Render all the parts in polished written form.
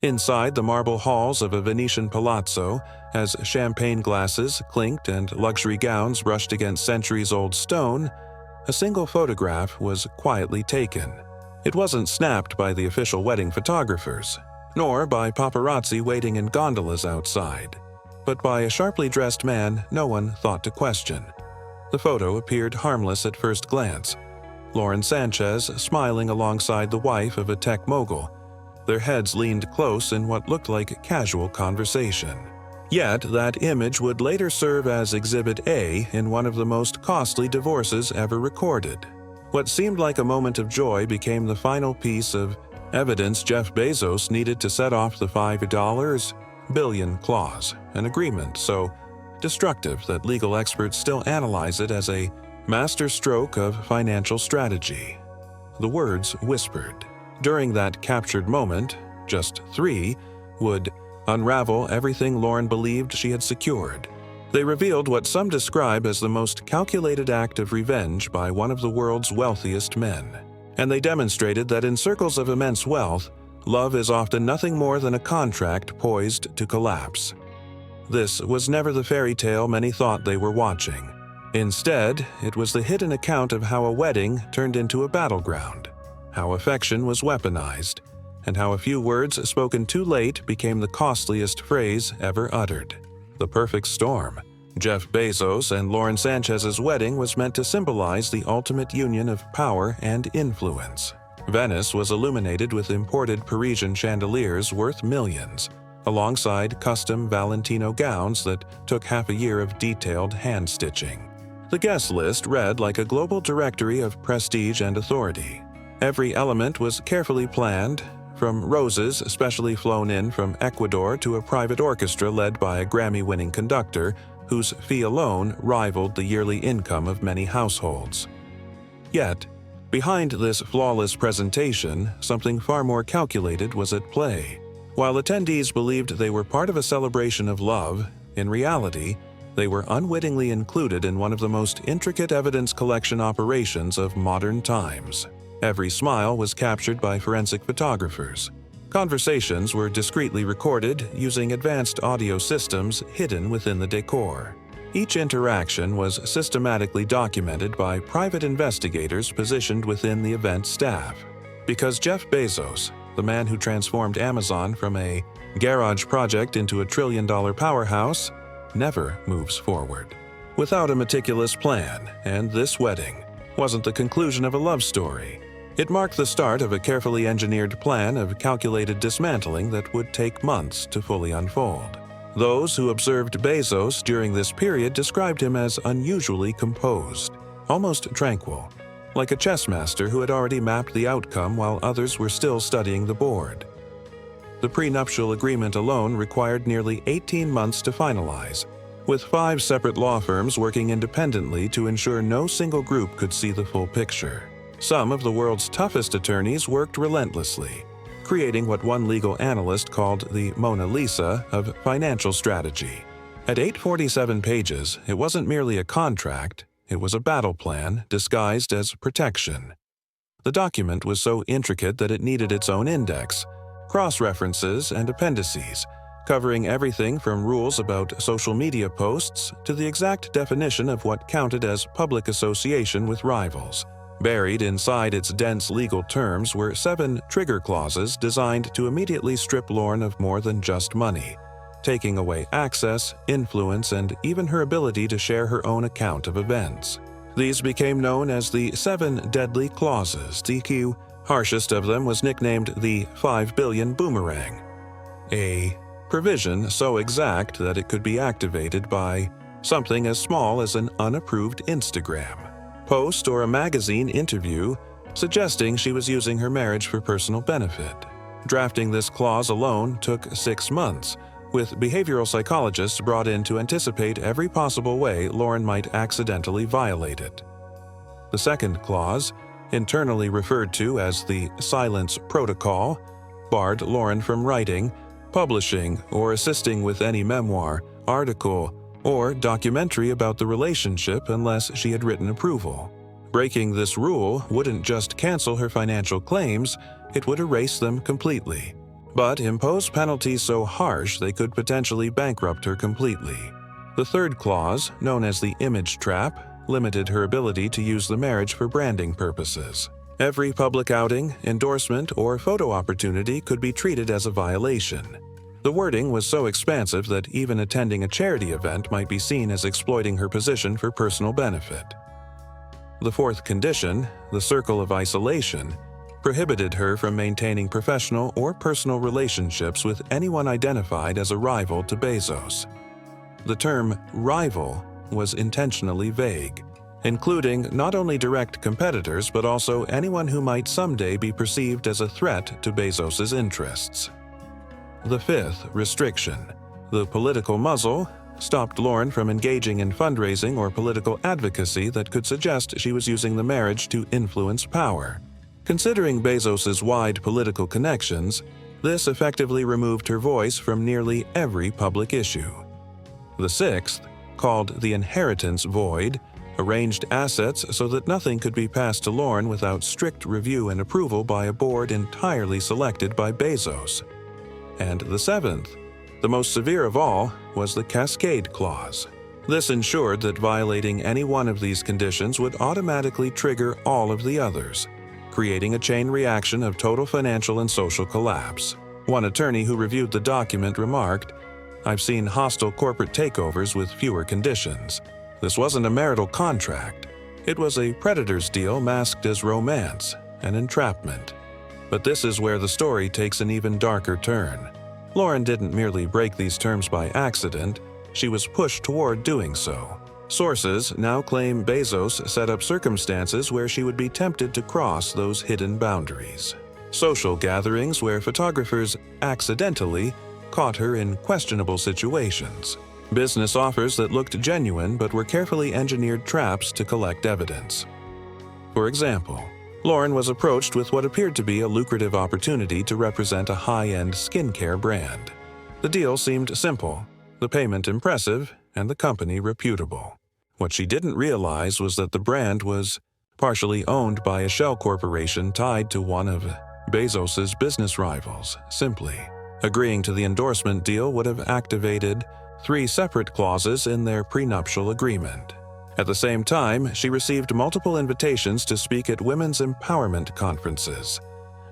Inside the marble halls of a Venetian palazzo, as champagne glasses clinked and luxury gowns brushed against centuries-old stone, a single photograph was quietly taken. It wasn't snapped by the official wedding photographers, nor by paparazzi waiting in gondolas outside, but by a sharply dressed man no one thought to question. The photo appeared harmless at first glance. Lauren Sanchez smiling alongside the wife of a tech mogul. Their heads leaned close in what looked like casual conversation. Yet that image would later serve as Exhibit A in one of the most costly divorces ever recorded. What seemed like a moment of joy became the final piece of evidence Jeff Bezos needed to set off the $5 billion clause, an agreement so destructive that legal experts still analyze it as a masterstroke of financial strategy. The words whispered. During that captured moment, just three would unravel everything Lauren believed she had secured. They revealed what some describe as the most calculated act of revenge by one of the world's wealthiest men. And they demonstrated that in circles of immense wealth, love is often nothing more than a contract poised to collapse. This was never the fairy tale many thought they were watching. Instead, it was the hidden account of how a wedding turned into a battleground, how affection was weaponized, and how a few words spoken too late became the costliest phrase ever uttered. The perfect storm. Jeff Bezos and Lauren Sanchez's wedding was meant to symbolize the ultimate union of power and influence. Venice was illuminated with imported Parisian chandeliers worth millions, alongside custom Valentino gowns that took half a year of detailed hand-stitching. The guest list read like a global directory of prestige and authority. Every element was carefully planned, from roses specially flown in from Ecuador to a private orchestra led by a Grammy-winning conductor whose fee alone rivaled the yearly income of many households. Yet, behind this flawless presentation, something far more calculated was at play. While attendees believed they were part of a celebration of love, in reality, they were unwittingly included in one of the most intricate evidence collection operations of modern times. Every smile was captured by forensic photographers. Conversations were discreetly recorded using advanced audio systems hidden within the decor. Each interaction was systematically documented by private investigators positioned within the event staff. Because Jeff Bezos, the man who transformed Amazon from a garage project into a trillion-dollar powerhouse, never moves forward without a meticulous plan, and this wedding wasn't the conclusion of a love story. It marked the start of a carefully engineered plan of calculated dismantling that would take months to fully unfold. Those who observed Bezos during this period described him as unusually composed, almost tranquil, like a chess master who had already mapped the outcome while others were still studying the board. The prenuptial agreement alone required nearly 18 months to finalize, with 5 separate law firms working independently to ensure no single group could see the full picture. Some of the world's toughest attorneys worked relentlessly, creating what one legal analyst called the Mona Lisa of financial strategy. At 847 pages, it wasn't merely a contract, it was a battle plan disguised as protection. The document was so intricate that it needed its own index, cross-references, and appendices, covering everything from rules about social media posts to the exact definition of what counted as public association with rivals. Buried inside its dense legal terms were 7 trigger clauses designed to immediately strip Lauren of more than just money, taking away access, influence, and even her ability to share her own account of events. These became known as the 7 Deadly Clauses. The harshest of them was nicknamed the $5 billion boomerang, a provision so exact that it could be activated by something as small as an unapproved Instagram post or a magazine interview suggesting she was using her marriage for personal benefit. Drafting this clause alone took 6 months, with behavioral psychologists brought in to anticipate every possible way Lauren might accidentally violate it. The second clause, internally referred to as the Silence Protocol, barred Lauren from writing, publishing, or assisting with any memoir, article, or documentary about the relationship unless she had written approval. Breaking this rule wouldn't just cancel her financial claims, it would erase them completely. but impose penalties so harsh they could potentially bankrupt her completely. The third clause, known as the image trap, limited her ability to use the marriage for branding purposes. Every public outing, endorsement, or photo opportunity could be treated as a violation. The wording was so expansive that even attending a charity event might be seen as exploiting her position for personal benefit. The fourth condition, the circle of isolation, prohibited her from maintaining professional or personal relationships with anyone identified as a rival to Bezos. The term rival was intentionally vague, including not only direct competitors but also anyone who might someday be perceived as a threat to Bezos's interests. The fifth restriction, the political muzzle, stopped Lauren from engaging in fundraising or political advocacy that could suggest she was using the marriage to influence power. Considering Bezos's wide political connections, this effectively removed her voice from nearly every public issue. The sixth, called the inheritance void, arranged assets so that nothing could be passed to Lauren without strict review and approval by a board entirely selected by Bezos. And the seventh, the most severe of all, was the cascade clause. This ensured that violating any one of these conditions would automatically trigger all of the others, creating a chain reaction of total financial and social collapse. One attorney who reviewed the document remarked, "I've seen hostile corporate takeovers with fewer conditions. This wasn't a marital contract. It was a predator's deal masked as romance and entrapment." But this is where the story takes an even darker turn. Lauren didn't merely break these terms by accident, she was pushed toward doing so. Sources now claim Bezos set up circumstances where she would be tempted to cross those hidden boundaries. Social gatherings where photographers accidentally caught her in questionable situations. Business offers that looked genuine but were carefully engineered traps to collect evidence. For example, Lauren was approached with what appeared to be a lucrative opportunity to represent a high-end skincare brand. The deal seemed simple, the payment impressive, and the company reputable. What she didn't realize was that the brand was partially owned by a shell corporation tied to one of Bezos's business rivals. Simply, agreeing to the endorsement deal would have activated 3 separate clauses in their prenuptial agreement. At the same time, she received multiple invitations to speak at women's empowerment conferences,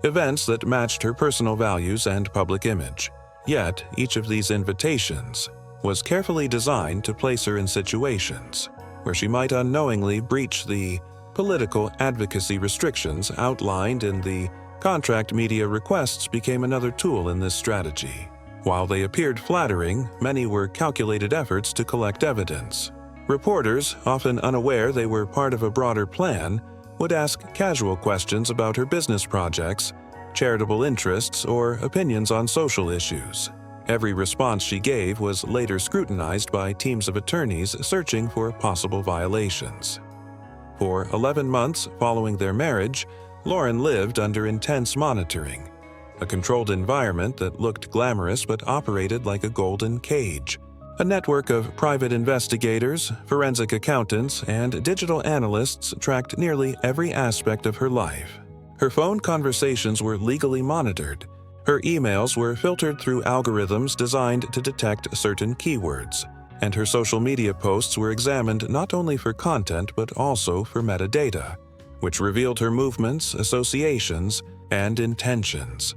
events that matched her personal values and public image. Yet, each of these invitations was carefully designed to place her in situations where she might unknowingly breach the political advocacy restrictions outlined in the contract. Media requests became another tool in this strategy. While they appeared flattering, many were calculated efforts to collect evidence. Reporters, often unaware they were part of a broader plan, would ask casual questions about her business projects, charitable interests, or opinions on social issues. Every response she gave was later scrutinized by teams of attorneys searching for possible violations. For 11 months following their marriage, Lauren lived under intense monitoring, a controlled environment that looked glamorous but operated like a golden cage. A network of private investigators, forensic accountants, and digital analysts tracked nearly every aspect of her life. Her phone conversations were legally monitored. Her emails were filtered through algorithms designed to detect certain keywords, and her social media posts were examined not only for content but also for metadata, which revealed her movements, associations, and intentions.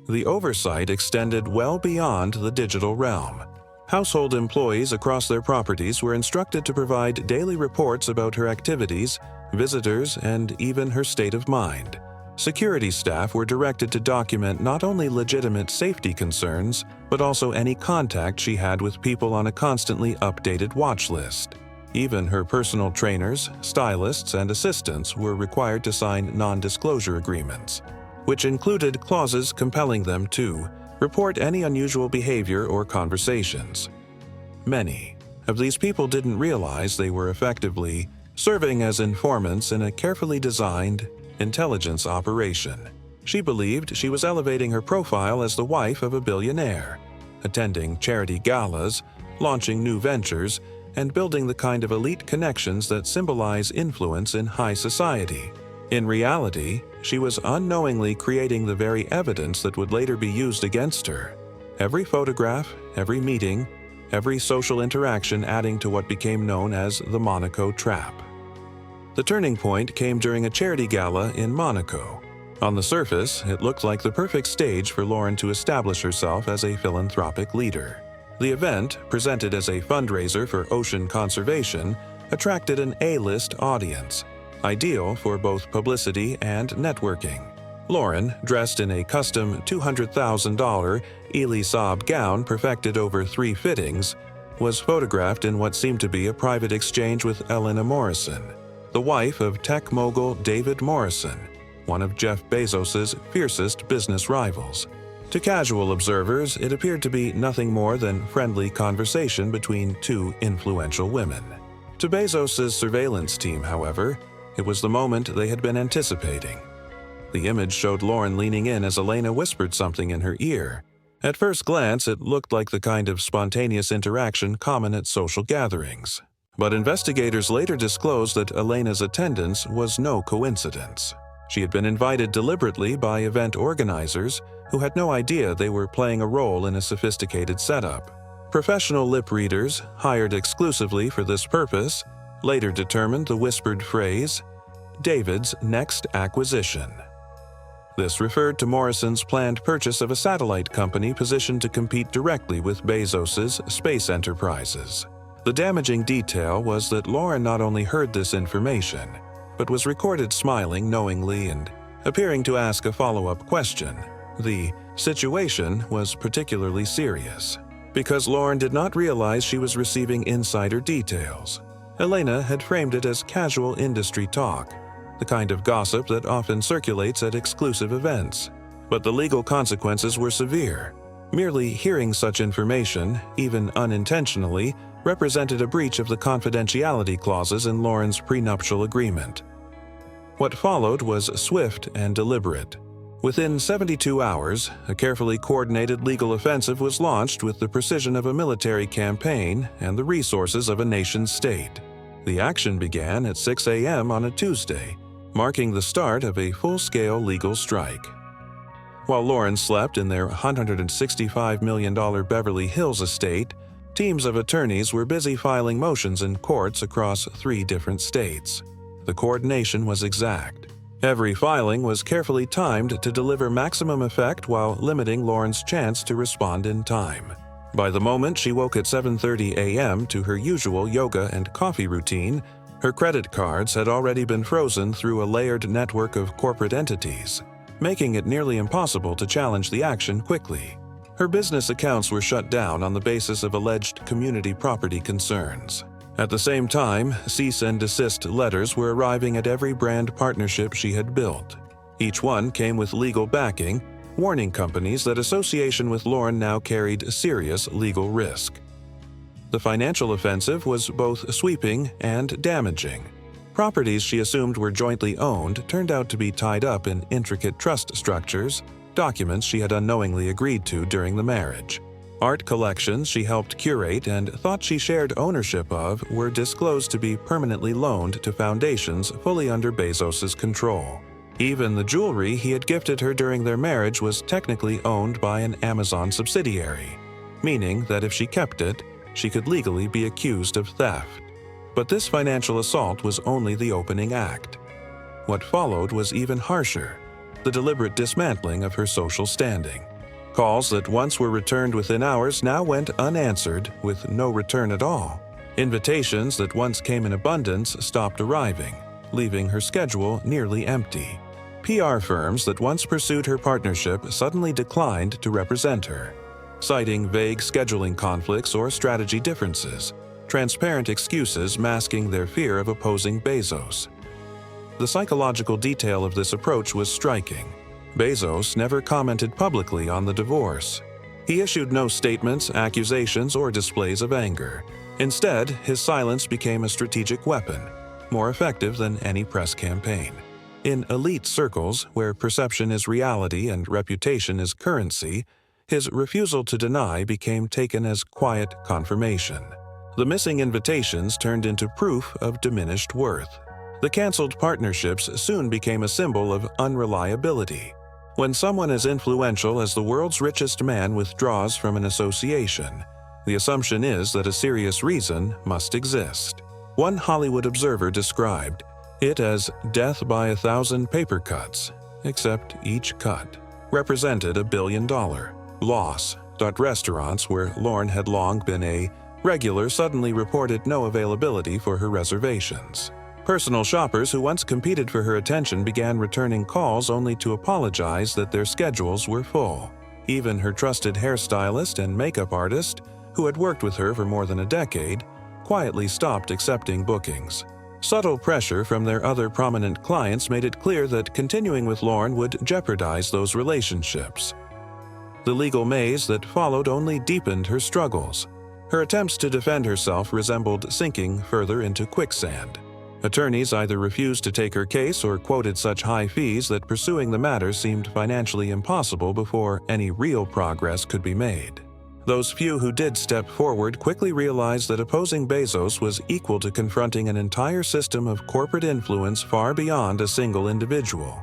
The oversight extended well beyond the digital realm. Household employees across their properties were instructed to provide daily reports about her activities, visitors, and even her state of mind. Security staff were directed to document not only legitimate safety concerns, but also any contact she had with people on a constantly updated watch list. Even her personal trainers, stylists, and assistants were required to sign non-disclosure agreements, which included clauses compelling them to report any unusual behavior or conversations. Many of these people didn't realize they were effectively serving as informants in a carefully designed intelligence operation. She believed she was elevating her profile as the wife of a billionaire, attending charity galas, launching new ventures, and building the kind of elite connections that symbolize influence in high society. In reality, she was unknowingly creating the very evidence that would later be used against her. Every photograph, every meeting, every social interaction adding to what became known as the Monaco Trap. The turning point came during a charity gala in Monaco. On the surface, it looked like the perfect stage for Lauren to establish herself as a philanthropic leader. The event, presented as a fundraiser for ocean conservation, attracted an A-list audience, ideal for both publicity and networking. Lauren, dressed in a custom $200,000 Elie Saab gown perfected over 3 fittings, was photographed in what seemed to be a private exchange with Elena Morrison, the wife of tech mogul David Morrison, one of Jeff Bezos' fiercest business rivals. To casual observers, it appeared to be nothing more than friendly conversation between 2 influential women. To Bezos' surveillance team, however, it was the moment they had been anticipating. The image showed Lauren leaning in as Elena whispered something in her ear. At first glance, it looked like the kind of spontaneous interaction common at social gatherings. But investigators later disclosed that Elena's attendance was no coincidence. She had been invited deliberately by event organizers who had no idea they were playing a role in a sophisticated setup. Professional lip readers, hired exclusively for this purpose, later determined the whispered phrase, "David's next acquisition." This referred to Morrison's planned purchase of a satellite company positioned to compete directly with Bezos' space enterprises. The damaging detail was that Lauren not only heard this information, but was recorded smiling knowingly and appearing to ask a follow-up question. The situation was particularly serious, because Lauren did not realize she was receiving insider details. Elena had framed it as casual industry talk, the kind of gossip that often circulates at exclusive events. But the legal consequences were severe. Merely hearing such information, even unintentionally, represented a breach of the confidentiality clauses in Lauren's prenuptial agreement. What followed was swift and deliberate. Within 72 hours, a carefully coordinated legal offensive was launched with the precision of a military campaign and the resources of a nation-state. The action began at 6 a.m. on a Tuesday, marking the start of a full-scale legal strike. While Lauren slept in their $165 million Beverly Hills estate, teams of attorneys were busy filing motions in courts across 3 different states. The coordination was exact. Every filing was carefully timed to deliver maximum effect while limiting Lauren's chance to respond in time. By the moment she woke at 7:30 a.m. to her usual yoga and coffee routine, her credit cards had already been frozen through a layered network of corporate entities, making it nearly impossible to challenge the action quickly. Her business accounts were shut down on the basis of alleged community property concerns. At the same time, cease and desist letters were arriving at every brand partnership she had built. Each one came with legal backing, warning companies that association with Lauren now carried serious legal risk. The financial offensive was both sweeping and damaging. Properties she assumed were jointly owned turned out to be tied up in intricate trust structures, documents she had unknowingly agreed to during the marriage. Art collections she helped curate and thought she shared ownership of were disclosed to be permanently loaned to foundations fully under Bezos' control. Even the jewelry he had gifted her during their marriage was technically owned by an Amazon subsidiary, meaning that if she kept it, she could legally be accused of theft. But this financial assault was only the opening act. What followed was even harsher: the deliberate dismantling of her social standing. Calls that once were returned within hours now went unanswered, with no return at all. Invitations that once came in abundance stopped arriving, leaving her schedule nearly empty. PR firms that once pursued her partnership suddenly declined to represent her, citing vague scheduling conflicts or strategy differences, transparent excuses masking their fear of opposing Bezos. The psychological detail of this approach was striking. Bezos never commented publicly on the divorce. He issued no statements, accusations, or displays of anger. Instead, his silence became a strategic weapon, more effective than any press campaign. In elite circles, where perception is reality and reputation is currency, his refusal to deny became taken as quiet confirmation. The missing invitations turned into proof of diminished worth. The canceled partnerships soon became a symbol of unreliability. When someone as influential as the world's richest man withdraws from an association, the assumption is that a serious reason must exist. One Hollywood Observer described it as death by 1,000 paper cuts, except each cut represented $1 billion loss. Restaurants where Lauren had long been a regular suddenly reported no availability for her reservations. Personal shoppers who once competed for her attention began returning calls only to apologize that their schedules were full. Even her trusted hairstylist and makeup artist, who had worked with her for more than a decade, quietly stopped accepting bookings. Subtle pressure from their other prominent clients made it clear that continuing with Lauren would jeopardize those relationships. The legal maze that followed only deepened her struggles. Her attempts to defend herself resembled sinking further into quicksand. Attorneys either refused to take her case or quoted such high fees that pursuing the matter seemed financially impossible before any real progress could be made. Those few who did step forward quickly realized that opposing Bezos was equal to confronting an entire system of corporate influence far beyond a single individual.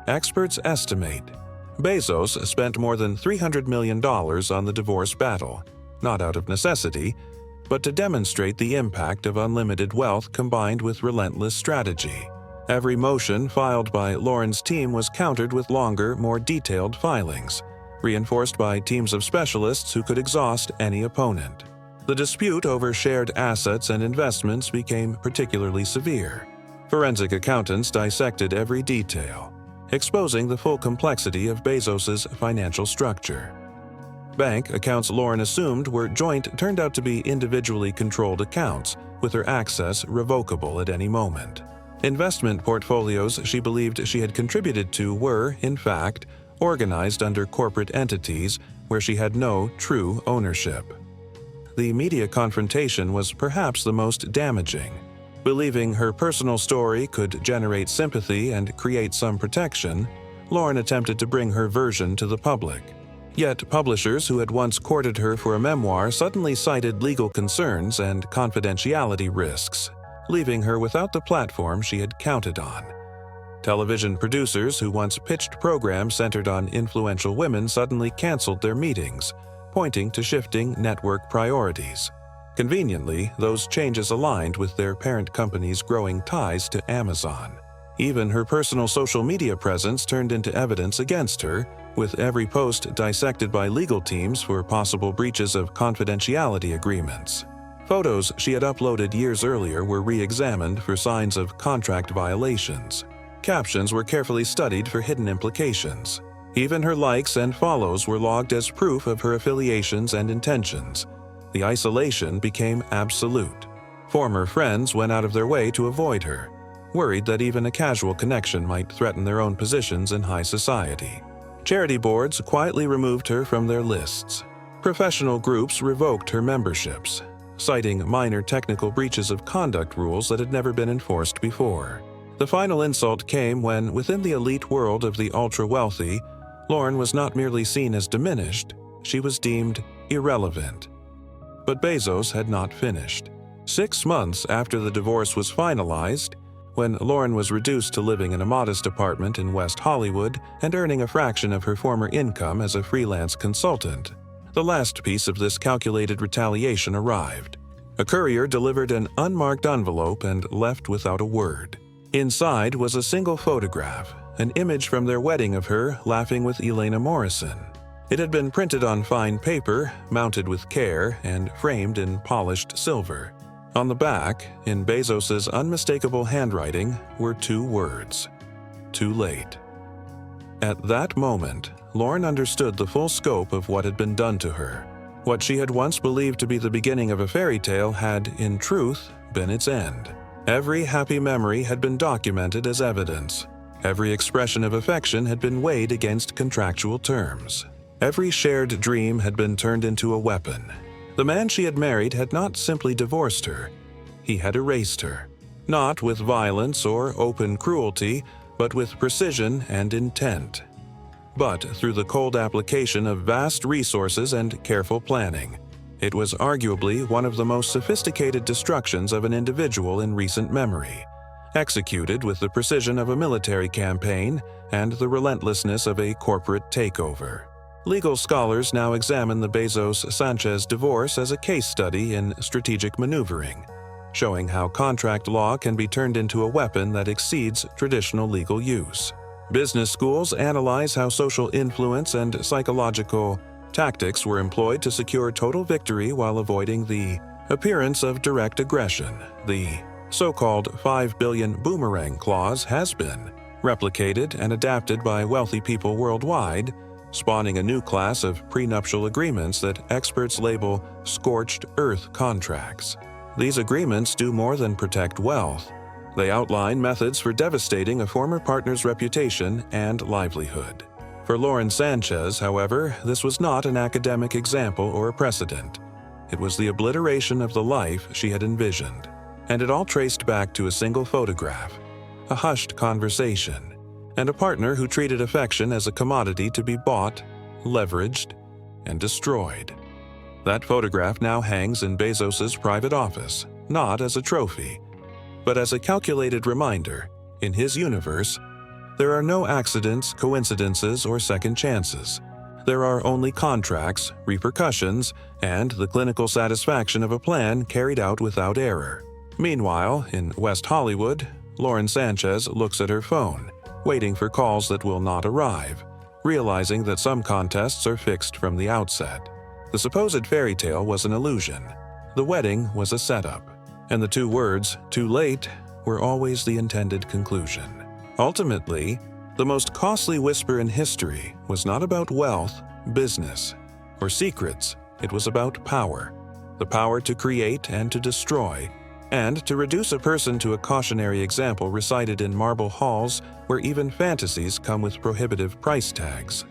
Experts estimate Bezos spent more than $300 million on the divorce battle, not out of necessity, but to demonstrate the impact of unlimited wealth combined with relentless strategy. Every motion filed by Lauren's team was countered with longer, more detailed filings, reinforced by teams of specialists who could exhaust any opponent. The dispute over shared assets and investments became particularly severe. Forensic accountants dissected every detail, exposing the full complexity of Bezos's financial structure. Bank accounts Lauren assumed were joint turned out to be individually controlled accounts, with her access revocable at any moment. Investment portfolios she believed she had contributed to were, in fact, organized under corporate entities where she had no true ownership. The media confrontation was perhaps the most damaging. Believing her personal story could generate sympathy and create some protection, Lauren attempted to bring her version to the public. Yet publishers who had once courted her for a memoir suddenly cited legal concerns and confidentiality risks, leaving her without the platform she had counted on. Television producers who once pitched programs centered on influential women suddenly canceled their meetings, pointing to shifting network priorities. Conveniently, those changes aligned with their parent company's growing ties to Amazon. Even her personal social media presence turned into evidence against her, with every post dissected by legal teams for possible breaches of confidentiality agreements. Photos she had uploaded years earlier were re-examined for signs of contract violations. Captions were carefully studied for hidden implications. Even her likes and follows were logged as proof of her affiliations and intentions. The isolation became absolute. Former friends went out of their way to avoid her, worried that even a casual connection might threaten their own positions in high society. Charity boards quietly removed her from their lists. Professional groups revoked her memberships, citing minor technical breaches of conduct rules that had never been enforced before. The final insult came when, within the elite world of the ultra-wealthy, Lauren was not merely seen as diminished, she was deemed irrelevant. But Bezos had not finished. 6 months after the divorce was finalized, when Lauren was reduced to living in a modest apartment in West Hollywood and earning a fraction of her former income as a freelance consultant, the last piece of this calculated retaliation arrived. A courier delivered an unmarked envelope and left without a word. Inside was a single photograph, an image from their wedding of her laughing with Elena Morrison. It had been printed on fine paper, mounted with care, and framed in polished silver. On the back, in Bezos's unmistakable handwriting, were 2 words: "Too late." At that moment, Lauren understood the full scope of what had been done to her. What she had once believed to be the beginning of a fairy tale had, in truth, been its end. Every happy memory had been documented as evidence. Every expression of affection had been weighed against contractual terms. Every shared dream had been turned into a weapon. The man she had married had not simply divorced her, he had erased her. Not with violence or open cruelty, but with precision and intent. But through the cold application of vast resources and careful planning. It was arguably one of the most sophisticated destructions of an individual in recent memory, executed with the precision of a military campaign and the relentlessness of a corporate takeover. Legal scholars now examine the Bezos-Sanchez divorce as a case study in strategic maneuvering, showing how contract law can be turned into a weapon that exceeds traditional legal use. Business schools analyze how social influence and psychological tactics were employed to secure total victory while avoiding the appearance of direct aggression. The so-called $5 billion boomerang clause has been replicated and adapted by wealthy people worldwide, spawning a new class of prenuptial agreements that experts label scorched earth contracts. These agreements do more than protect wealth. They outline methods for devastating a former partner's reputation and livelihood. For Lauren Sanchez, however, this was not an academic example or a precedent. It was the obliteration of the life she had envisioned, and it all traced back to a single photograph, a hushed conversation, and a partner who treated affection as a commodity to be bought, leveraged, and destroyed. That photograph now hangs in Bezos's private office, not as a trophy, but as a calculated reminder, in his universe, there are no accidents, coincidences, or second chances. There are only contracts, repercussions, and the clinical satisfaction of a plan carried out without error. Meanwhile, in West Hollywood, Lauren Sanchez looks at her phone, waiting for calls that will not arrive, realizing that some contests are fixed from the outset. The supposed fairy tale was an illusion. The wedding was a setup, and the two words, "too late," were always the intended conclusion. Ultimately, the most costly whisper in history was not about wealth, business, or secrets. It was about power. The power to create and to destroy, and to reduce a person to a cautionary example recited in marble halls where even fantasies come with prohibitive price tags.